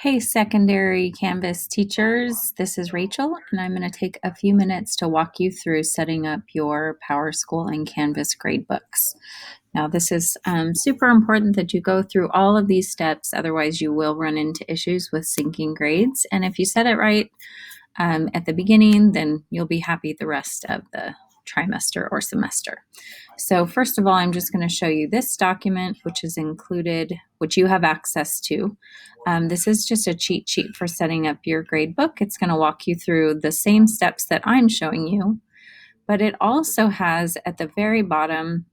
Hey, secondary Canvas teachers, this is Rachel, and I'm going to take a few minutes to walk you through setting up your PowerSchool and Canvas gradebooks. Now, this is super important that you go through all of these steps, otherwise you will run into issues with syncing grades. And if you set it right at the beginning, then you'll be happy the rest of the trimester or semester. So first of all, I'm just going to show you this document, which is included, which you have access to. This is just a cheat sheet for setting up your grade book. It's going to walk you through the same steps that I'm showing you, but it also has at the very bottom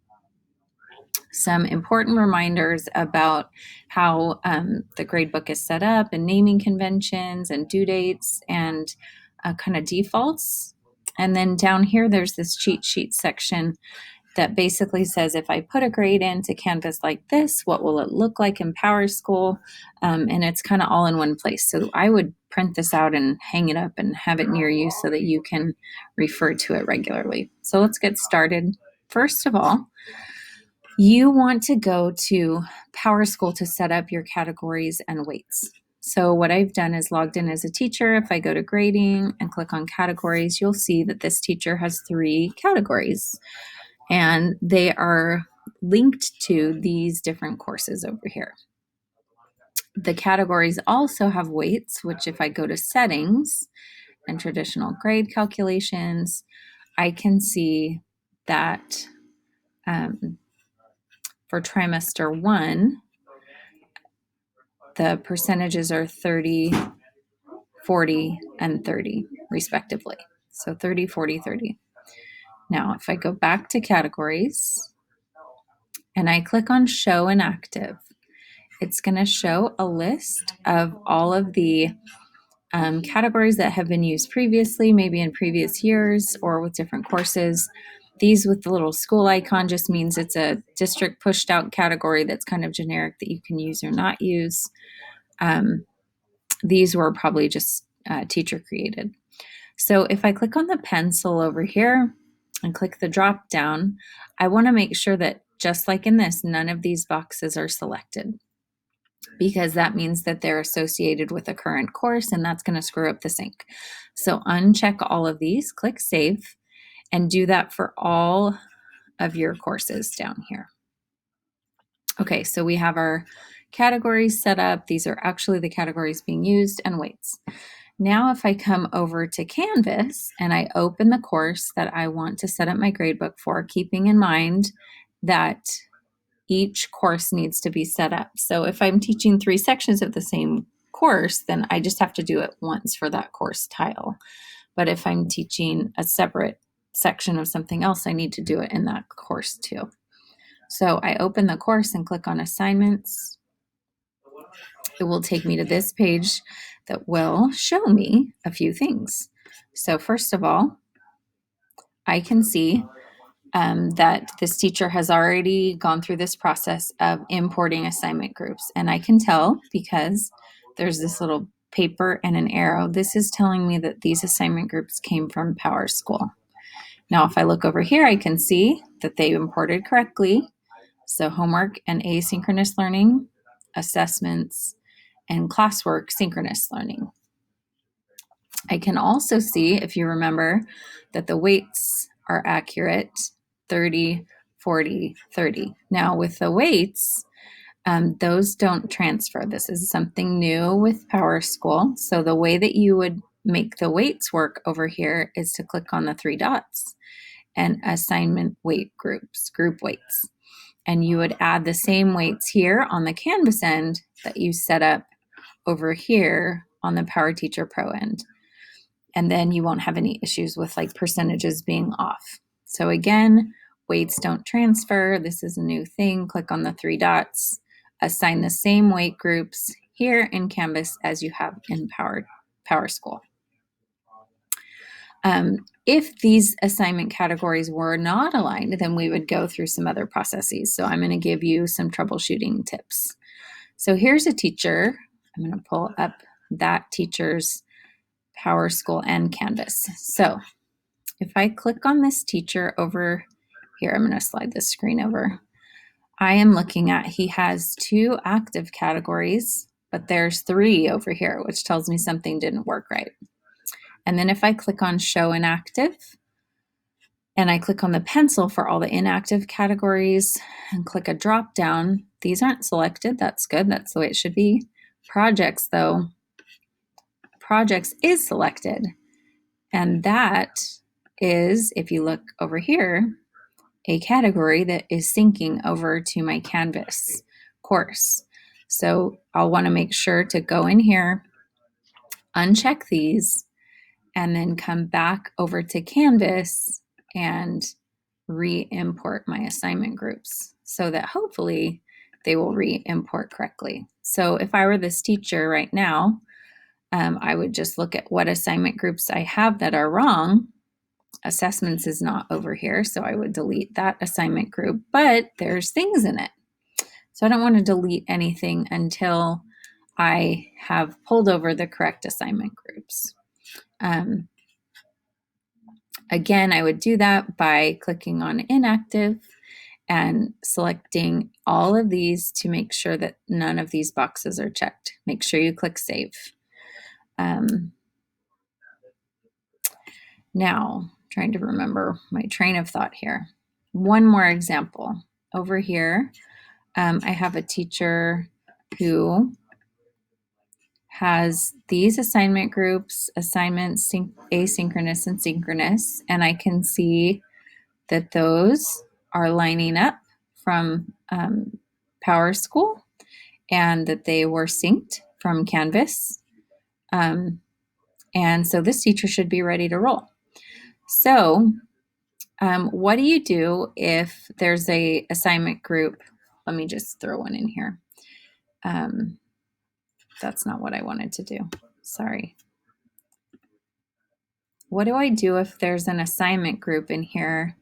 some important reminders about how the gradebook is set up and naming conventions and due dates and kind of defaults. And then down here, there's this cheat sheet section that basically says if I put a grade into Canvas like this, what will it look like in PowerSchool? And it's kind of all in one place. So I would print this out and hang it up and have it near you so that you can refer to it regularly. So let's get started. First of all, you want to go to PowerSchool to set up your categories and weights. So what I've done is logged in as a teacher. If I go to grading and click on categories, you'll see that this teacher has 3 categories, and they are linked to these different courses over here. The categories also have weights, which if I go to settings and traditional grade calculations, I can see that for trimester 1, the percentages are 30, 40, and 30 respectively. So 30, 40, 30. Now, if I go back to categories and I click on show inactive, it's going to show a list of all of the categories that have been used previously, maybe in previous years or with different courses. These with the little school icon just means it's a district pushed out category that's kind of generic that you can use or not use. These were probably just teacher created. So if I click on the pencil over here and click the drop down, I want to make sure that just like in this, none of these boxes are selected, because that means that they're associated with a current course and that's going to screw up the sync. So uncheck all of these, click save, and do that for all of your courses down here. Okay, so we have our categories set up. These are actually the categories being used and weights. Now, if I come over to Canvas and I open the course that I want to set up my gradebook for, keeping in mind that each course needs to be set up. So if I'm teaching 3 sections of the same course, then I just have to do it once for that course tile. But if I'm teaching a separate section of something else, I need to do it in that course too. So I open the course and click on assignments. It will take me to this page that will show me a few things. So first of all, I can see that this teacher has already gone through this process of importing assignment groups. And I can tell because there's this little paper and an arrow. This is telling me that these assignment groups came from PowerSchool. Now, if I look over here, I can see that they imported correctly. So homework and asynchronous learning, assessments, and classwork synchronous learning. I can also see, if you remember, that the weights are accurate, 30, 40, 30. Now with the weights, those don't transfer. This is something new with PowerSchool. So the way that you would make the weights work over here is to click on the 3 dots and assignment weight groups, group weights. And you would add the same weights here on the Canvas end that you set up over here on the PowerTeacher Pro end. And then you won't have any issues with like percentages being off. So again, weights don't transfer. This is a new thing. Click on the 3 dots, assign the same weight groups here in Canvas as you have in PowerSchool. If these assignment categories were not aligned, then we would go through some other processes. So I'm going to give you some troubleshooting tips. So here's a teacher. I'm going to pull up that teacher's PowerSchool and Canvas. So if I click on this teacher over here, I'm going to slide this screen over. I am looking at, he has 2 active categories, but there's 3 over here, which tells me something didn't work right. And then if I click on show inactive and I click on the pencil for all the inactive categories and click a drop down, these aren't selected. That's good. That's the way it should be. Projects though, projects is selected. And that is, if you look over here, a category that is syncing over to my Canvas course. So I'll want to make sure to go in here, uncheck these, and then come back over to Canvas and re-import my assignment groups so that hopefully they will re-import correctly. So if I were this teacher right now, I would just look at what assignment groups I have that are wrong. Assessments is not over here, so I would delete that assignment group, but there's things in it. So I don't want to delete anything until I have pulled over the correct assignment groups. Again, I would do that by clicking on inactive and selecting all of these to make sure that none of these boxes are checked. Make sure you click save. Now, trying to remember my train of thought here. One more example. Over here, I have a teacher who has these assignment groups, assignments, asynchronous and synchronous, and I can see that those are lining up from PowerSchool and that they were synced from Canvas. And so this teacher should be ready to roll. So what do you do if there's a assignment group? Let me just throw one in here. That's not what I wanted to do. Sorry. What do I do if there's an assignment group in here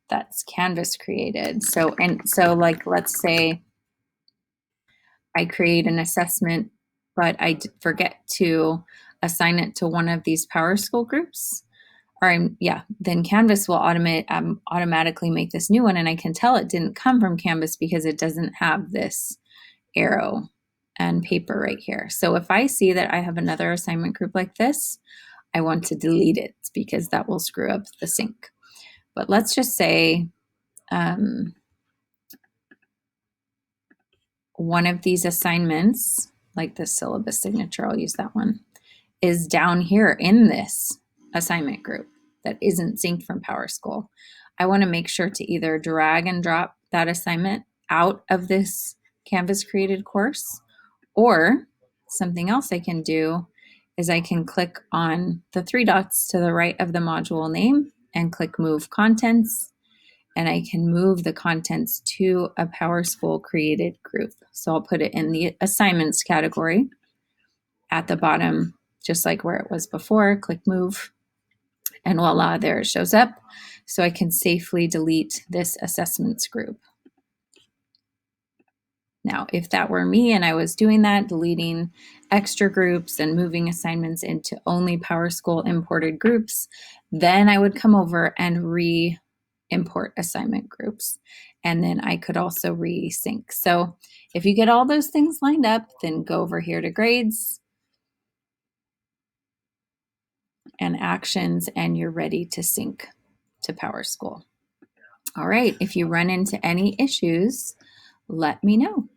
that's Canvas created? So like, let's say I create an assessment, but I forget to assign it to one of these PowerSchool groups. Then Canvas will automatically make this new one, and I can tell it didn't come from Canvas because it doesn't have this arrow and paper right here. So if I see that I have another assignment group like this, I want to delete it because that will screw up the sync. But let's just say one of these assignments, like the syllabus signature, I'll use that one, is down here in this assignment group that isn't synced from PowerSchool. I want to make sure to either drag and drop that assignment out of this Canvas created course, or something else I can do is I can click on the 3 dots to the right of the module name and click move contents, and I can move the contents to a PowerSchool created group. So I'll put it in the assignments category at the bottom, just like where it was before. Click move, and voila, there it shows up. So I can safely delete this assessments group. Now, if that were me and I was doing that, deleting extra groups and moving assignments into only PowerSchool imported groups, then I would come over and re-import assignment groups. And then I could also re-sync. So if you get all those things lined up, then go over here to grades and actions, and you're ready to sync to PowerSchool. All right, if you run into any issues, let me know.